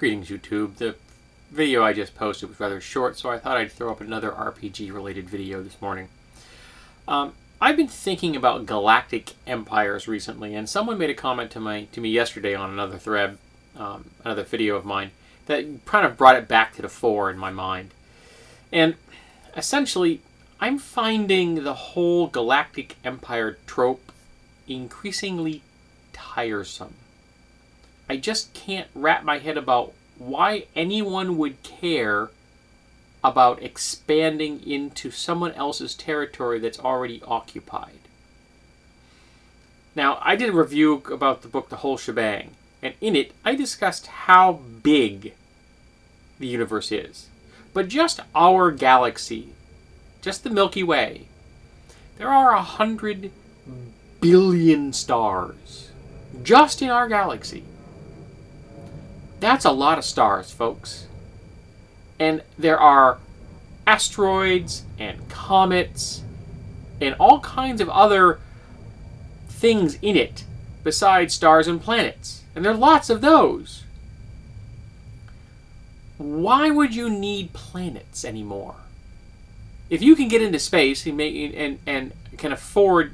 Greetings, YouTube. The video I just posted was rather short, so I thought I'd throw up another RPG-related video this morning. I've been thinking about Galactic Empires recently, and someone made a comment to me yesterday on another thread, another video of mine, that kind of brought it back to the fore in my mind. And essentially, I'm finding the whole Galactic Empire trope increasingly tiresome. I just can't wrap my head about why anyone would care about expanding into someone else's territory that's already occupied. Now, I did a review about the book The Whole Shebang, and in it, I discussed how big the universe is. But just our galaxy, just the Milky Way, there are 100 billion stars just in our galaxy. That's a lot of stars, folks. And there are asteroids and comets and all kinds of other things in it besides stars and planets. And there are lots of those. Why would you need planets anymore? If you can get into space and can afford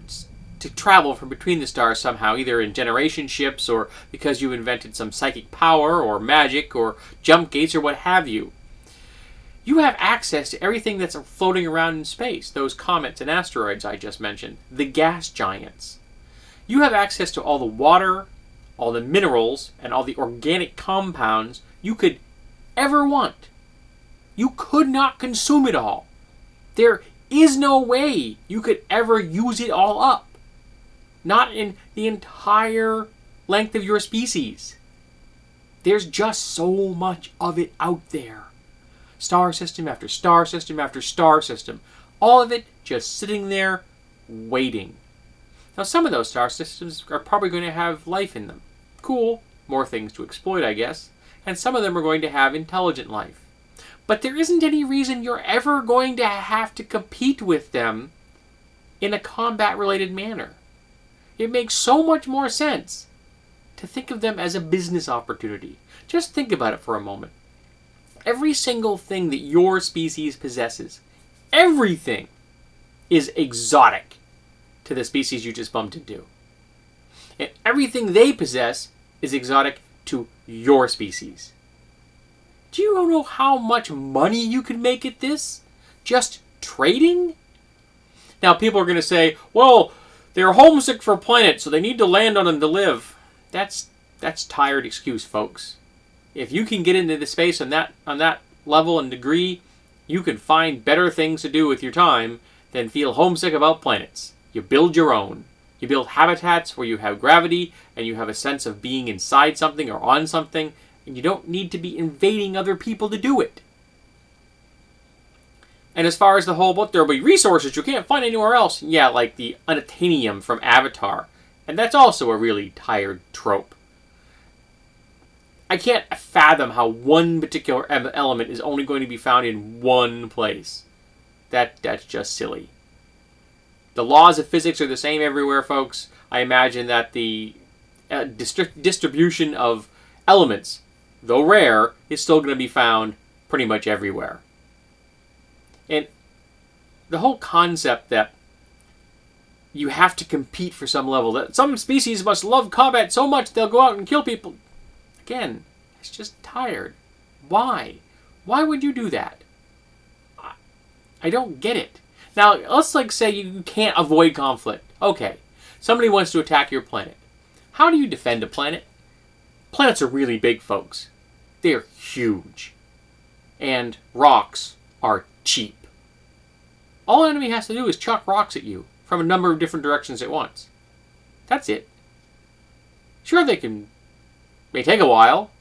to travel from between the stars somehow, either in generation ships or because you invented some psychic power or magic or jump gates or what have you, you have access to everything that's floating around in space, those comets and asteroids I just mentioned, the gas giants. You have access to all the water, all the minerals, and all the organic compounds you could ever want. You could not consume it all. There is no way you could ever use it all up. Not in the entire length of your species. There's just so much of it out there. Star system after star system after star system. All of it just sitting there waiting. Now some of those star systems are probably going to have life in them. Cool. More things to exploit, I guess. And some of them are going to have intelligent life. But there isn't any reason you're ever going to have to compete with them in a combat-related manner. It makes so much more sense to think of them as a business opportunity. Just think about it for a moment. Every single thing that your species possesses, everything is exotic to the species you just bumped into. And everything they possess is exotic to your species. Do you know how much money you could make at this? Just trading? Now people are going to say, well, they're homesick for a planet, so they need to land on them to live. That's tired excuse, folks. If you can get into the space on that level and degree, you can find better things to do with your time than feel homesick about planets. You build your own. You build habitats where you have gravity and you have a sense of being inside something or on something, and you don't need to be invading other people to do it. And as far as the whole, but there'll be resources you can't find anywhere else. Yeah, like the unobtainium from Avatar. And that's also a really tired trope. I can't fathom how one particular element is only going to be found in one place. That's just silly. The laws of physics are the same everywhere, folks. I imagine that the distribution of elements, though rare, is still going to be found pretty much everywhere. And the whole concept that you have to compete for some level, that some species must love combat so much they'll go out and kill people. Again, it's just tired. Why? Why would you do that? I don't get it. Now, let's say you can't avoid conflict. Okay, somebody wants to attack your planet. How do you defend a planet? Planets are really big, folks. They're huge. And rocks are cheap. All an enemy has to do is chuck rocks at you from a number of different directions at once. That's it. Sure, they may take a while,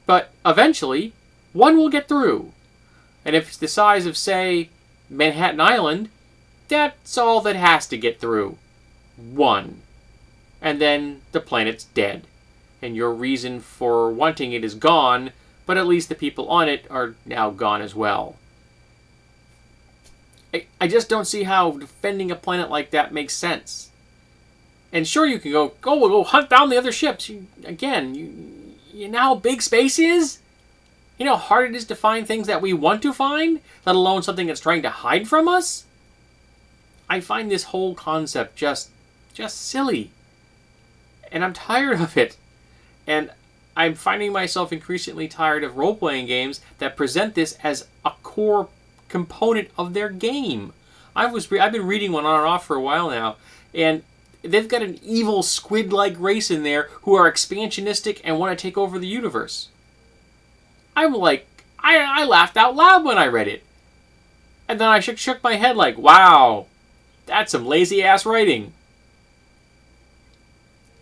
but eventually one will get through. And if it's the size of, say, Manhattan Island, that's all that has to get through. One. And then the planet's dead. And your reason for wanting it is gone, but at least the people on it are now gone as well. I just don't see how defending a planet like that makes sense. And sure, you can go hunt down the other ships. You know how big space is? You know how hard it is to find things that we want to find, let alone something that's trying to hide from us? I find this whole concept just silly. And I'm tired of it. And I'm finding myself increasingly tired of role-playing games that present this as a core component of their game. I've been reading one on and off for a while now, and they've got an evil squid-like race in there who are expansionistic and want to take over the universe. I'm like, I laughed out loud when I read it. And then I shook my head like, wow, that's some lazy-ass writing.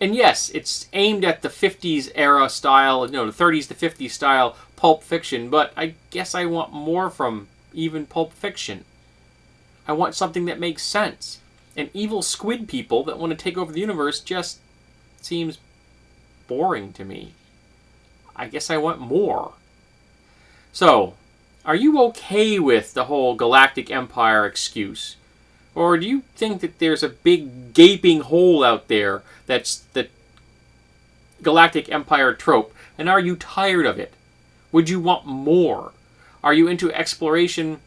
And yes, it's aimed at the 50s era style, the 30s to 50s style pulp fiction, but I guess I want more from even pulp fiction. I want something that makes sense. And evil squid people that want to take over the universe just seems boring to me. I guess I want more. So, are you okay with the whole Galactic Empire excuse? Or do you think that there's a big gaping hole out there that's the Galactic Empire trope? And are you tired of it? Would you want more? Are you into exploration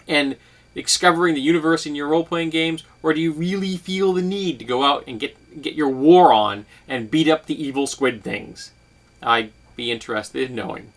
and discovering the universe in your role-playing games? Or do you really feel the need to go out and get your war on and beat up the evil squid things? I'd be interested in knowing.